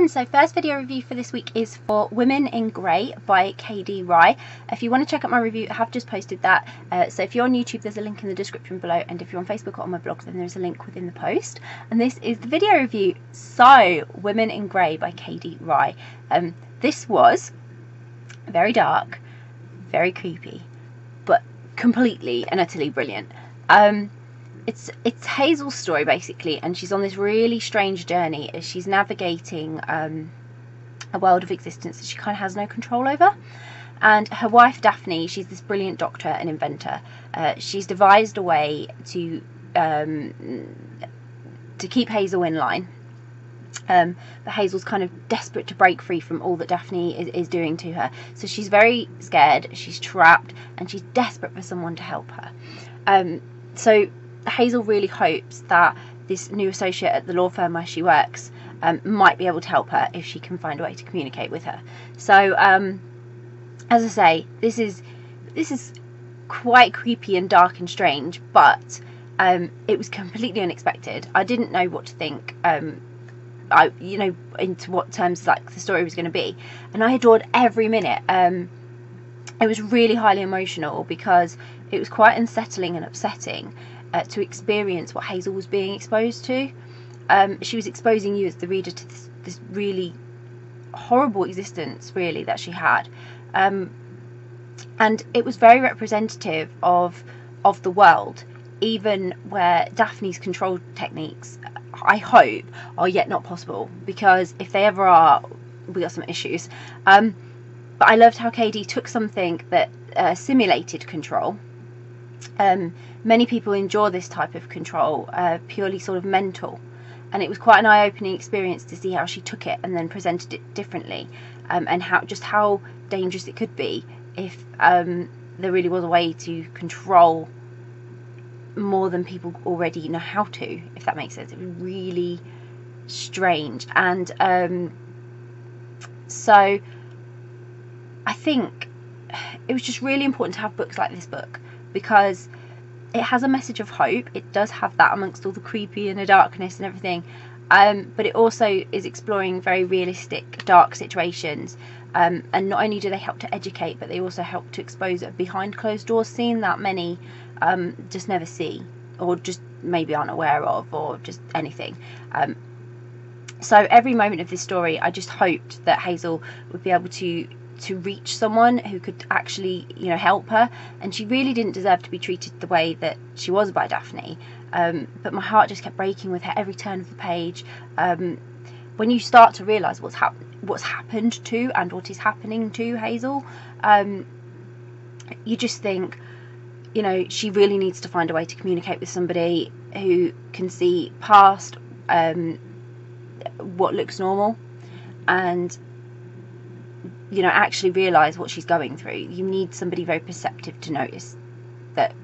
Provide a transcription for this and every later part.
So first video review for this week is for Women in Grey by KD Rye. If you want to check out my review, I have just posted that. So if you're on YouTube, there's a link in the description below, and if you're on Facebook or on my blog, then there's a link within the post. And this is the video review. So Women in Grey by KD Rye. This was very dark, very creepy, but completely and utterly brilliant. It's Hazel's story basically, and she's on this really strange journey as she's navigating a world of existence that she kind of has no control over. And her wife Daphne, she's this brilliant doctor and inventor. She's devised a way to keep Hazel in line. But Hazel's kind of desperate to break free from all that Daphne is doing to her. So she's very scared, she's trapped, and she's desperate for someone to help her. So Hazel really hopes that this new associate at the law firm where she works might be able to help her if she can find a way to communicate with her. So as I say, this is quite creepy and dark and strange, but it was completely unexpected. I didn't know what to think. Into what terms like the story was going to be, and I adored every minute. It was really highly emotional because it was quite unsettling and upsetting to experience what Hazel was being exposed to. She was exposing you as the reader to this really horrible existence, really, that she had, and it was very representative of the world, even where Daphne's control techniques, I hope, are yet not possible, because if they ever are, we got some issues. But I loved how KD took something that simulated control. Many people enjoy this type of control, purely sort of mental, and it was quite an eye-opening experience to see how she took it and then presented it differently, and how dangerous it could be if there really was a way to control more than people already know how to, if that makes sense. It was really strange, and so I think it was just really important to have books like this book, because it has a message of hope. It does have that amongst all the creepy and the darkness and everything, but it also is exploring very realistic dark situations, and not only do they help to educate, but they also help to expose a behind closed doors scene that many just never see, or just maybe aren't aware of, or just anything. So every moment of this story, I just hoped that Hazel would be able to reach someone who could actually, help her, and she really didn't deserve to be treated the way that she was by Daphne. But my heart just kept breaking with her every turn of the page. When you start to realise what's happened to and what is happening to Hazel, you just think, she really needs to find a way to communicate with somebody who can see past what looks normal, and actually realise what she's going through. You need somebody very perceptive to notice that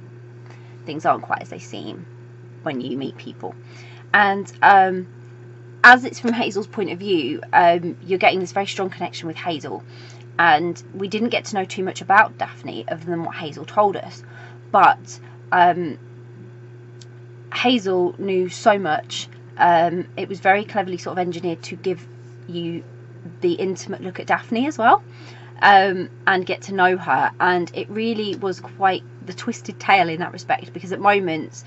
things aren't quite as they seem when you meet people. And as it's from Hazel's point of view, you're getting this very strong connection with Hazel, and we didn't get to know too much about Daphne other than what Hazel told us, but Hazel knew so much. It was very cleverly sort of engineered to give you the intimate look at Daphne as well, and get to know her, and it really was quite the twisted tale in that respect, because at moments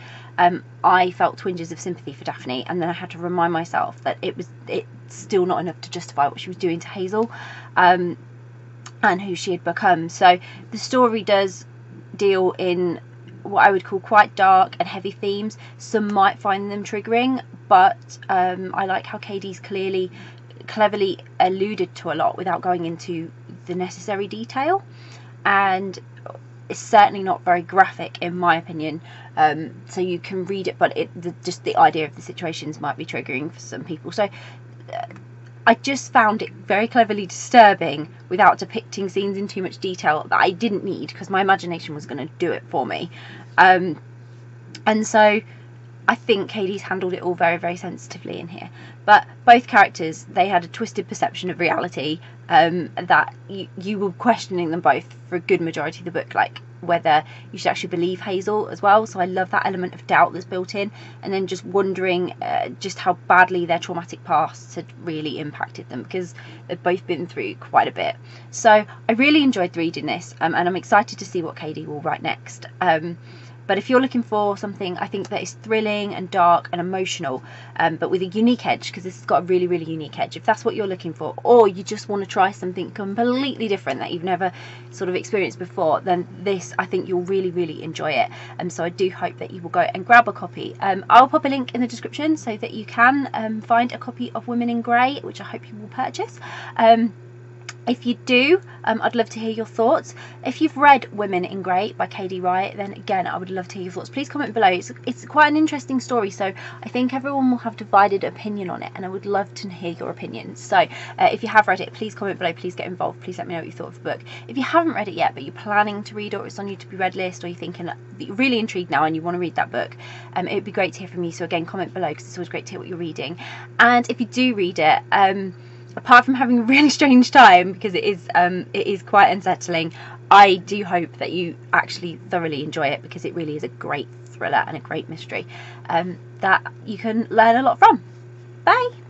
I felt twinges of sympathy for Daphne, and then I had to remind myself that it's still not enough to justify what she was doing to Hazel, and who she had become. So the story does deal in what I would call quite dark and heavy themes. Some might find them triggering, but I like how KD's cleverly alluded to a lot without going into the necessary detail, and it's certainly not very graphic in my opinion, so you can read it, but just the idea of the situations might be triggering for some people. So I just found it very cleverly disturbing without depicting scenes in too much detail that I didn't need, because my imagination was going to do it for me, and so I think KD's handled it all very, very sensitively in here. But both characters, they had a twisted perception of reality, that you were questioning them both for a good majority of the book. Like, whether you should actually believe Hazel as well. So I love that element of doubt that's built in, and then just wondering just how badly their traumatic pasts had really impacted them, because they've both been through quite a bit. So I really enjoyed reading this, and I'm excited to see what Kadie will write next. But if you're looking for something, I think that is thrilling and dark and emotional, but with a unique edge, because this has got a really, really unique edge. If that's what you're looking for, or you just want to try something completely different that you've never sort of experienced before, then this, I think you'll really, really enjoy it. And so I do hope that you will go and grab a copy. I'll pop a link in the description so that you can find a copy of Women in Grey, which I hope you will purchase. If you do, I'd love to hear your thoughts. If you've read Women in Grey by Kadie Wright, then again, I would love to hear your thoughts. Please comment below. It's quite an interesting story, so I think everyone will have divided opinion on it, and I would love to hear your opinions. So if you have read it, please comment below, please get involved, please let me know what you thought of the book. If you haven't read it yet, but you're planning to read it, or it's on your to be read list, or you're thinking that you're really intrigued now and you want to read that book, it would be great to hear from you. So again, comment below, because it's always great to hear what you're reading. And if you do read it, apart from having a really strange time, because it is quite unsettling, I do hope that you actually thoroughly enjoy it, because it really is a great thriller and a great mystery that you can learn a lot from. Bye!